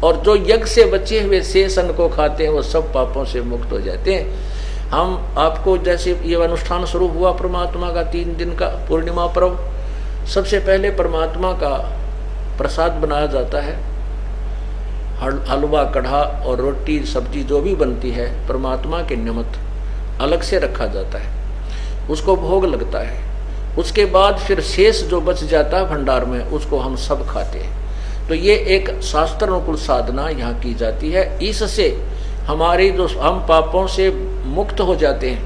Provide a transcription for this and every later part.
और जो यज्ञ से बचे हुए शेष अन्न को खाते हैं वो सब पापों से मुक्त हो जाते हैं। हम आपको जैसे ये अनुष्ठान शुरू हुआ परमात्मा का 3 दिन का पूर्णिमा पर्व, सबसे पहले परमात्मा का प्रसाद बनाया जाता है। हलवा, कढ़ा और रोटी सब्जी जो भी बनती है परमात्मा के निमित्त अलग से रखा जाता है, उसको भोग लगता है। उसके बाद फिर शेष जो बच जाता है भंडार में उसको हम सब खाते हैं। तो ये एक शास्त्र अनुकूल साधना यहाँ की जाती है। इससे हमारी जो हम पापों से मुक्त हो जाते हैं।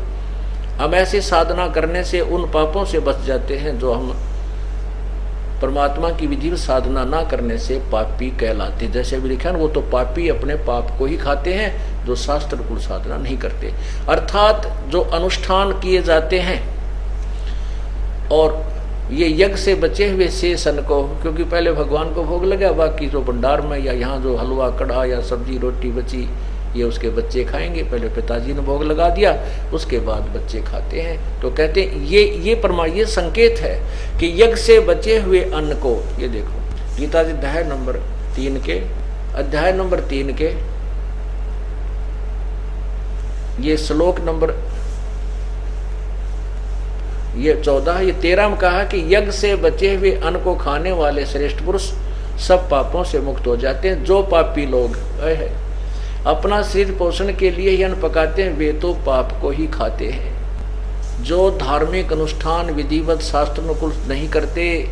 हम ऐसी साधना करने से उन पापों से बच जाते हैं जो हम परमात्मा की विधि साधना ना करने से पापी कहलाते। जैसे अभी लिखा ना, वो तो पापी अपने पाप को ही खाते हैं जो शास्त्र अनुकूल साधना नहीं करते। अर्थात जो अनुष्ठान किए जाते हैं और ये यज्ञ से बचे हुए शेष अन्न को, क्योंकि पहले भगवान को भोग लगा, बाकी जो भंडार में या यहाँ जो हलवा, कढ़ा या सब्जी रोटी बची ये उसके बच्चे खाएंगे। पहले पिताजी ने भोग लगा दिया, उसके बाद बच्चे खाते हैं। तो कहते हैं ये संकेत है कि यज्ञ से बचे हुए अन्न को, ये देखो गीता जी अध्याय नंबर 3 के ये श्लोक नंबर ये 14 ये 13 में कहा कि यज्ञ से बचे हुए अन्न को खाने वाले श्रेष्ठ पुरुष सब पापों से मुक्त हो जाते हैं। जो पापी लोग अपना शरीर पोषण के लिए ही अन्न पकाते हैं वे तो पाप को ही खाते हैं। जो धार्मिक अनुष्ठान विधिवत शास्त्र अनुकूल नहीं करते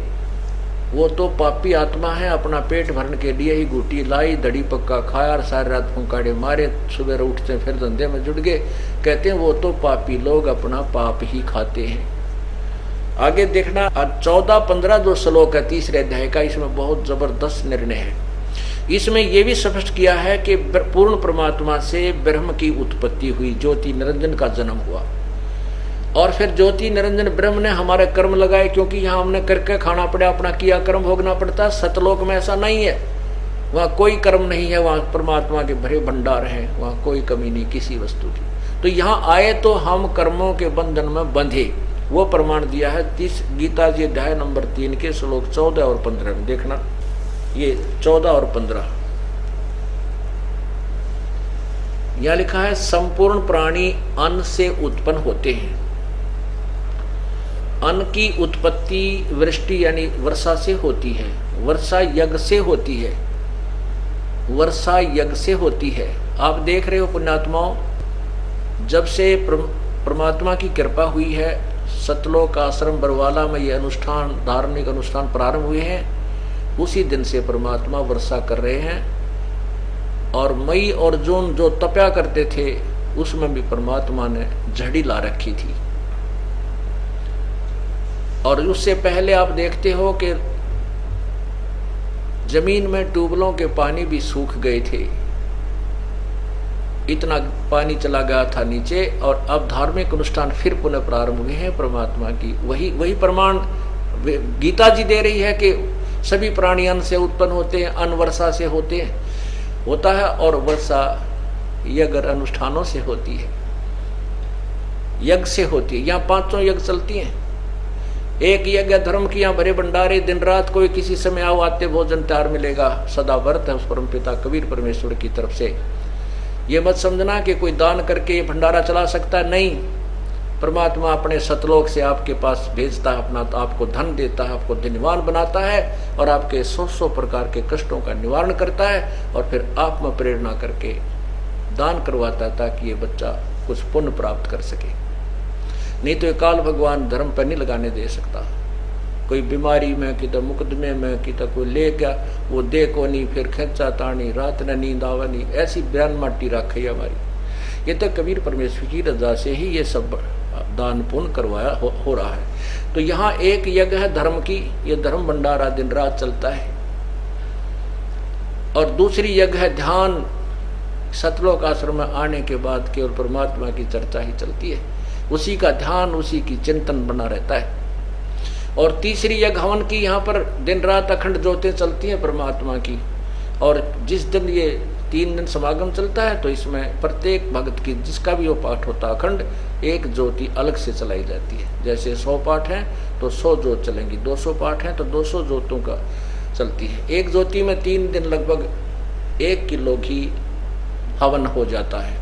वो तो पापी आत्मा है। अपना पेट भरने के लिए ही गुटी लाई, दड़ी पक्का खाया और सारी रात फुंकाड़े मारे, सुबह उठते फिर धंधे में जुट गए। कहते हैं वो तो पापी लोग अपना पाप ही खाते हैं। आगे देखना 14-15 जो श्लोक है 3रे अध्याय का, इसमें बहुत जबरदस्त निर्णय है। इसमें यह भी स्पष्ट किया है कि पूर्ण परमात्मा से ब्रह्म की उत्पत्ति हुई, ज्योति निरंजन का जन्म हुआ और फिर ज्योति निरंजन ब्रह्म ने हमारे कर्म लगाए, क्योंकि यहाँ हमने करके खाना पड़ा, अपना किया कर्म भोगना पड़ता। सतलोक में ऐसा नहीं है, वहाँ कोई कर्म नहीं है, वहाँ परमात्मा के भरे भंडार हैं, वहाँ कोई कमी नहीं किसी वस्तु की। तो यहाँ आए तो हम कर्मों के बंधन में बंधे, वो प्रमाण दिया है गीता जी अध्याय नंबर 3 के श्लोक 14 और 15 में। देखना ये 14 और 15 यह लिखा है, संपूर्ण प्राणी अन्न से उत्पन्न होते हैं। अन्न की उत्पत्ति वृष्टि यानी वर्षा से होती है, वर्षा यज्ञ से होती है, वर्षा यज्ञ से होती है। आप देख रहे हो पुण्यात्माओं, जब से परमात्मा की कृपा हुई है, सतलोक आश्रम बरवाला में ये अनुष्ठान, धार्मिक अनुष्ठान प्रारंभ हुए हैं, उसी दिन से परमात्मा वर्षा कर रहे हैं। और मई और जून जो तपया करते थे उसमें भी परमात्मा ने झड़ी ला रखी थी। और उससे पहले आप देखते हो कि जमीन में ट्यूबवेलों के पानी भी सूख गए थे, इतना पानी चला गया था नीचे। और अब धार्मिक अनुष्ठान फिर पुनः प्रारंभ हुए हैं परमात्मा की। वही प्रमाण गीता जी दे रही है कि सभी प्राणी अन्न से उत्पन्न होते हैं, अन्न वर्षा से होता है और वर्षा यज्ञ अनुष्ठानों से होती है, यज्ञ से होती है। यहाँ 5 यज्ञ चलती हैं। एक यज्ञ धर्म की, यहाँ भरे भंडारे, दिन रात कोई किसी समय आओ आते भोजन तैयार मिलेगा, सदा व्रत है उस परम पिता कबीर परमेश्वर की तरफ से। ये मत समझना कि कोई दान करके ये भंडारा चला सकता है, नहीं। परमात्मा अपने सतलोक से आपके पास भेजता है अपना, तो आपको धन देता है, आपको धनवान बनाता है और आपके 100 प्रकार के कष्टों का निवारण करता है और फिर आप में प्रेरणा करके दान करवाता है ताकि ये बच्चा कुछ पुण्य प्राप्त कर सके। नहीं तो ये काल भगवान धर्म पर नहीं लगाने दे सकता। कोई बीमारी में, कि तो मुकदमे में, कि तो कोई ले गया वो दे को नहीं, फिर खेचा तानी, रात न नींद आवनी, ऐसी बयान माटी रखी है हमारी। ये तो कबीर परमेश्वर की रजा से ही ये सब दान पुण्य करवाया हो रहा है। तो यहाँ एक यज्ञ है धर्म की, ये धर्म भंडारा दिन रात चलता है। और दूसरी यज्ञ है ध्यान। सतलोक आश्रम में आने के बाद केवल परमात्मा की चर्चा ही चलती है, उसी का ध्यान, उसी की चिंतन बना रहता है। और तीसरी यज्ञ हवन की, यहाँ पर दिन रात अखंड ज्योतें चलती हैं परमात्मा की। और जिस दिन ये 3 दिन समागम चलता है तो इसमें प्रत्येक भक्त की जिसका भी वो पाठ होता है अखंड, एक ज्योति अलग से चलाई जाती है। जैसे 100 पाठ हैं तो 100 ज्योत चलेंगी, 200 पाठ हैं तो 200 ज्योतों का चलती है। एक ज्योति में 3 दिन लगभग 1 किलो घी हवन हो जाता है।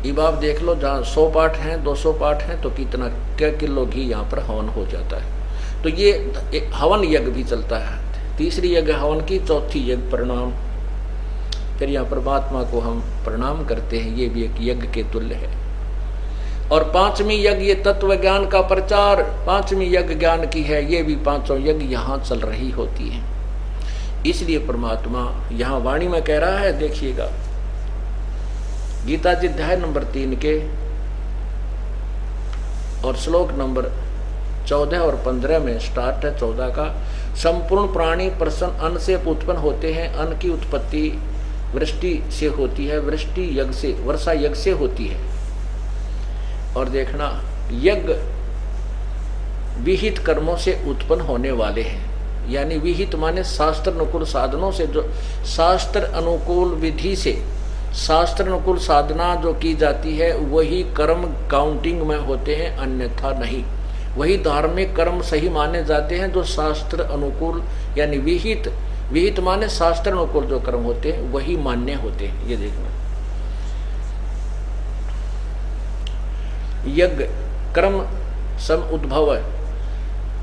अब आप देख लो, जहाँ 100 पाठ हैं 200 पाठ हैं तो कितना क्या किलो घी यहाँ पर हवन हो जाता है। तो ये हवन यज्ञ भी चलता है। तीसरी यज्ञ हवन की, चौथी यज्ञ प्रणाम। फिर यहाँ परमात्मा को हम प्रणाम करते हैं, ये भी एक यज्ञ के तुल्य है। और 5वीं यज्ञ ये तत्व ज्ञान का प्रचार, 5वीं यज्ञ ज्ञान की है। ये भी 5 यज्ञ यहाँ चल रही होती है। इसलिए परमात्मा यहाँ वाणी में कह रहा है, देखिएगा गीता जी अध्याय नंबर 3 के और श्लोक नंबर 14 और 15 में स्टार्ट है 14 का। संपूर्ण प्राणी प्रसन्न अन्न से उत्पन्न होते हैं। अन्न की उत्पत्ति वृष्टि से होती है, वृष्टि यज्ञ से, वर्षा यज्ञ से होती है। और देखना, यज्ञ विहित कर्मों से उत्पन्न होने वाले हैं। यानी विहित माने शास्त्र अनुकूल साधनों से, जो शास्त्र अनुकूल विधि से, शास्त्र अनुकूल साधना जो की जाती है वही कर्म काउंटिंग में होते हैं, अन्यथा नहीं। वही धार्मिक कर्म सही माने जाते हैं जो शास्त्र अनुकूल, यानी विहित, विहित माने शास्त्र अनुकूल जो कर्म होते हैं वही मान्य होते हैं। ये देखना, यज्ञ कर्म सम उद्भव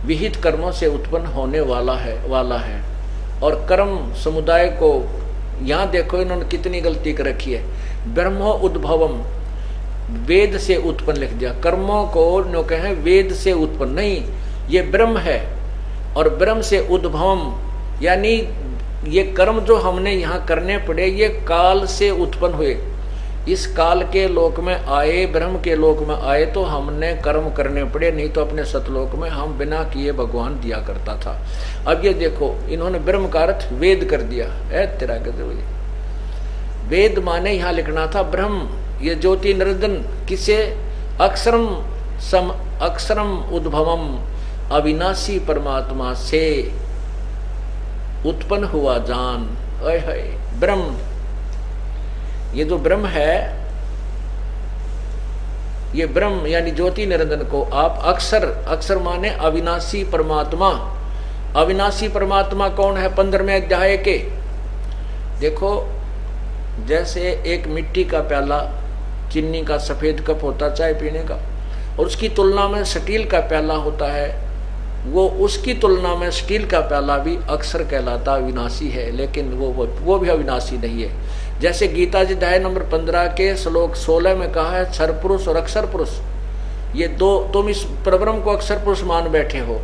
विहित कर्मों से उत्पन्न होने वाला है। और कर्म समुदाय को, यहाँ देखो इन्होंने कितनी गलती कर रखी है। ब्रह्मो उद्भवम, वेद से उत्पन्न लिख दिया। कर्मों को नो कहें वेद से उत्पन्न, नहीं, ये ब्रह्म है। और ब्रह्म से उद्भवम, यानी ये कर्म जो हमने यहाँ करने पड़े ये काल से उत्पन्न हुए। इस काल के लोक में आए, ब्रह्म के लोक में आए तो हमने कर्म करने पड़े, नहीं तो अपने सतलोक में हम बिना किए भगवान दिया करता था। अब ये देखो, इन्होंने ब्रह्म का अर्थ वेद कर दिया है। तेरा गजब, वेद माने यहाँ लिखना था ब्रह्म। ये ज्योति निरंजन किसे, अक्षरम सम अक्षरम उद्भवम, अविनाशी परमात्मा से उत्पन्न हुआ जान। है ब्रह्म, ये जो ब्रह्म है, ये ब्रह्म यानी ज्योति निरंजन को आप अक्षर, अक्षर माने अविनाशी परमात्मा। अविनाशी परमात्मा कौन है? 15वें अध्याय के देखो, जैसे एक मिट्टी का प्याला, चीनी का सफेद कप होता चाय पीने का, और उसकी तुलना में स्टील का प्याला होता है, वो उसकी तुलना में स्टील का प्याला भी अक्षर कहलाता, अविनाशी है, लेकिन वो भी अविनाशी नहीं है। जैसे गीता जी अध्याय नंबर 15 के श्लोक 16 में कहा है, क्षर पुरुष और अक्षर पुरुष, ये दो, तुम इस परब्रह्म को अक्षर पुरुष मान बैठे हो,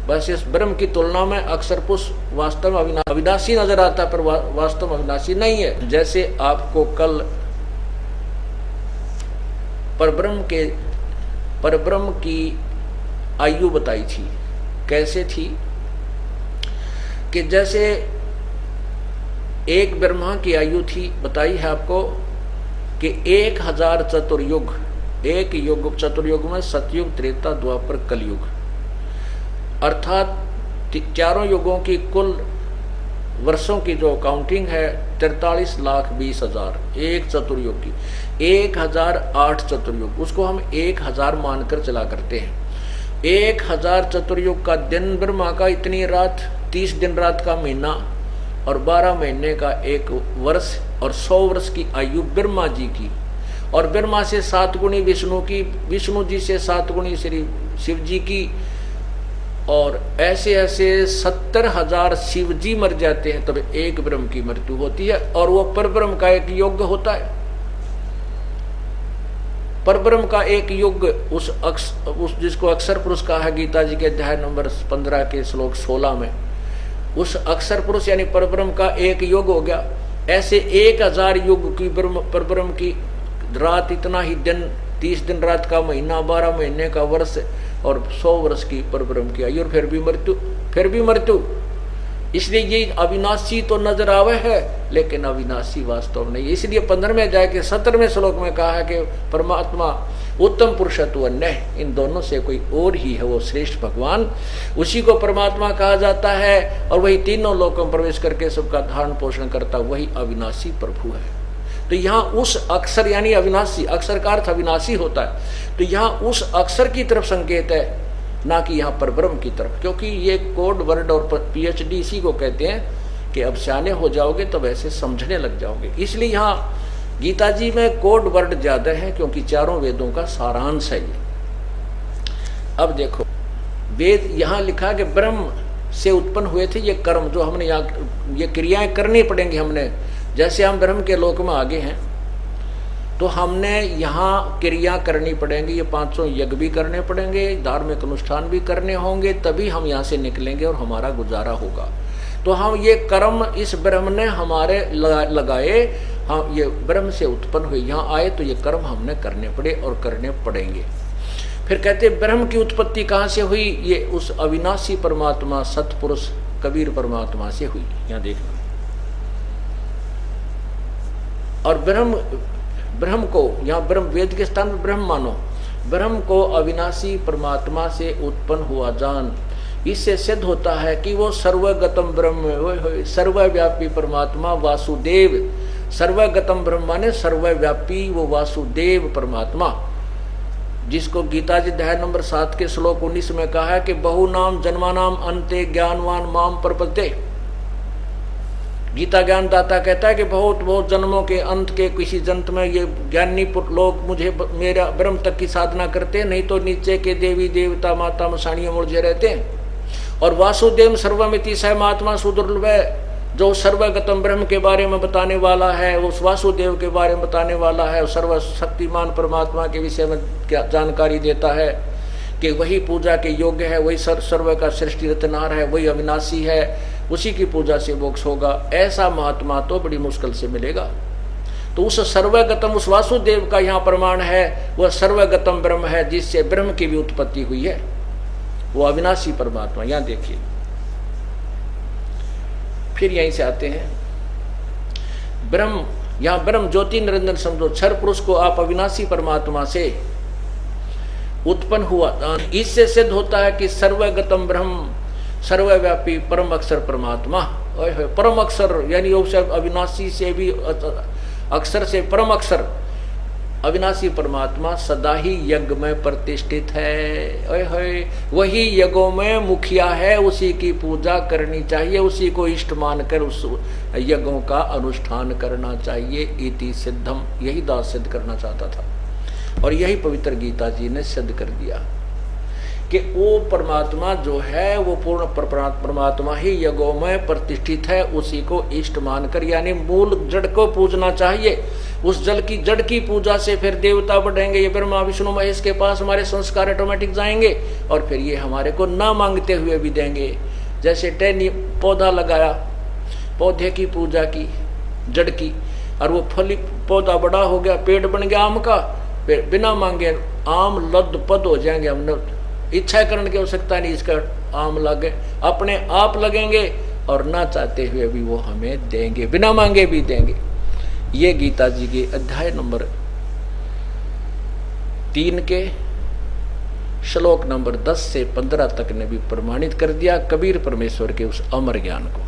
बस इस ब्रह्म की तुलना में अक्षर पुरुष वास्तव में अविनाशी नजर आता है, पर वास्तव में अविनाशी नहीं है। जैसे आपको कल परब्रह्म की आयु बताई थी, कैसे थी कि जैसे एक ब्रह्मा की आयु थी, बताई है आपको कि 1000 चतुर्युग, एक युग चतुर्युग में सतयुग, त्रेता, द्वापर, कलयुग, अर्थात चारों युगों की कुल वर्षों की जो काउंटिंग है 43,20,000 एक चतुर्युग की। 1008 चतुर्युग, उसको हम 1000 मानकर चला करते हैं। 1000 चतुर्युग का दिन ब्रह्मा का, इतनी रात, 30 दिन रात का महीना, और 12 महीने का एक वर्ष, और 100 वर्ष की आयु ब्रह्मा जी की। और ब्रह्मा से 7 गुणी विष्णु की, विष्णु जी से 7 गुणी श्री शिव जी की, और ऐसे ऐसे 70,000 शिव जी मर जाते हैं तब एक ब्रह्म की मृत्यु होती है। और वो परब्रह्म का एक युग होता है। परब्रह्म का एक युग, उस जिसको अक्षर पुरुष कहा है गीता जी के अध्याय नंबर 15 के श्लोक 16 में, उस अक्षर पुरुष यानी परब्रह्म का एक युग हो गया। ऐसे 1000 युग की परब्रह्म की रात, इतना ही दिन, 30 दिन रात का महीना, 12 महीने का वर्ष, और 100 वर्ष की परब्रह्म की आयु, और फिर भी मृत्यु। इसलिए ये अविनाशी तो नजर आवे है, लेकिन अविनाशी वास्तव नहीं। इसलिए 15वें अध्याय के 17वें श्लोक में कहा है कि परमात्मा उत्तम पुरुषत्व अन्य, इन दोनों से कोई और ही है, वो श्रेष्ठ भगवान, उसी को परमात्मा कहा जाता है। और वही तीनों लोकों में प्रवेश करके सबका धारण पोषण करता, वही अविनाशी प्रभु है। तो यहाँ उस अक्षर यानी अविनाशी, अक्षर का अर्थ अविनाशी होता है, तो यहाँ उस अक्षर की तरफ संकेत है, ना कि यहाँ पर ब्रह्म की तरफ। क्योंकि ये कोड वर्ड और PhD इसी को कहते हैं कि अब सियाने हो जाओगे तो वैसे समझने लग जाओगे। इसलिए यहाँ गीता जी में कोड वर्ड ज्यादा है, क्योंकि चारों वेदों का सारांश है ये। अब देखो, वेद यहाँ लिखा कि ब्रह्म से उत्पन्न हुए थे ये कर्म, जो हमने यहाँ ये क्रियाएं करनी पड़ेंगी। हमने जैसे हम ब्रह्म के लोक में आगे हैं तो हमने यहाँ क्रिया करनी पड़ेंगी, ये 500 यज्ञ भी करने पड़ेंगे, धार्मिक अनुष्ठान भी करने होंगे, तभी हम यहाँ से निकलेंगे और हमारा गुजारा होगा। तो हम ये कर्म इस ब्रह्म ने हमारे लगाए, हम ये ब्रह्म से उत्पन्न हुए, यहाँ आए तो ये कर्म हमने करने पड़े और करने पड़ेंगे। फिर कहते ब्रह्म की उत्पत्ति कहाँ से हुई? ये उस अविनाशी परमात्मा सतपुरुष कबीर परमात्मा से हुई। यहाँ देखना, और ब्रह्म को यहाँ ब्रह्म वेद के स्थान में ब्रह्म मानो, ब्रह्म को अविनाशी परमात्मा से उत्पन्न हुआ जान। इससे सिद्ध होता है कि वो सर्वगतम ब्रह्म, सर्वव्यापी परमात्मा वासुदेव, सर्वगतम ब्रह्म माने सर्वव्यापी वो वासुदेव परमात्मा, जिसको गीता जी अध्याय नंबर 7 के श्लोक 19 में कहा है कि बहु नाम जन्मानाम अंते ज्ञानवान माम प्रपद्ये। गीता ज्ञान दाता कहता है कि बहुत बहुत जन्मों के अंत के किसी जन्म में ये ज्ञानी लोग मुझे मेरा ब्रह्म तक की साधना करते हैं, नहीं तो नीचे के देवी देवता माता मसाणियों मुझे रहते हैं। और वासुदेव सर्वमिति सह महात्मा सुदुर्लभ है, जो सर्वगतम ब्रह्म के बारे में बताने वाला है, उस वासुदेव के बारे में बताने वाला है, सर्वशक्तिमान परमात्मा के विषय में क्या जानकारी देता है कि वही पूजा के योग्य है, वही सर्व का सृष्टि रचनहार है, वही अविनाशी है, उसी की पूजा से मोक्ष होगा। ऐसा महात्मा तो बड़ी मुश्किल से मिलेगा। तो उस सर्वगतम, उस वासुदेव का यहाँ प्रमाण है, वह सर्वगतम ब्रह्म है, जिससे ब्रह्म की भी उत्पत्ति हुई है, वो अविनाशी परमात्मा। यहाँ देखिए, फिर यहीं से आते हैं ब्रह्म, यहाँ ब्रह्म ज्योति निरंजन समझो, क्षर पुरुष को आप अविनाशी परमात्मा से उत्पन्न हुआ। इससे सिद्ध होता है कि सर्वगतम ब्रह्म सर्वव्यापी परम अक्षर परमात्मा, परम अक्षर यानी अविनाशी से भी अक्षर से परम अक्षर अविनाशी परमात्मा सदा ही यज्ञ में प्रतिष्ठित है। वही यज्ञों में मुखिया है, उसी की पूजा करनी चाहिए, उसी को इष्ट मानकर उस यज्ञों का अनुष्ठान करना चाहिए। इति सिद्धम, यही दास सिद्ध करना चाहता था, और यही पवित्र गीता जी ने सिद्ध कर दिया कि वो परमात्मा जो है वो पूर्ण परमात्मा ही यज्ञों में प्रतिष्ठित है, उसी को इष्ट मानकर, यानी मूल जड़ को पूजना चाहिए। उस जल की जड़ की पूजा से फिर देवता बढ़ेंगे, ये ब्रह्मा विष्णु महेश के पास हमारे संस्कार ऑटोमेटिक जाएंगे, और फिर ये हमारे को ना मांगते हुए भी देंगे। जैसे टहनी पौधा लगाया, पौधे की पूजा की जड़ की, और वो फली पौधा बड़ा हो गया, पेड़ बन गया आम का, बिना मांगे आम लद पद हो जाएंगे। हमने इच्छा करने की आवश्यकता नहीं, इसका आम लगे अपने आप लगेंगे, और ना चाहते हुए भी वो हमें देंगे, बिना मांगे भी देंगे। ये गीता जी के अध्याय नंबर 3 के श्लोक नंबर 10 से 15 तक ने भी प्रमाणित कर दिया कबीर परमेश्वर के उस अमर ज्ञान को।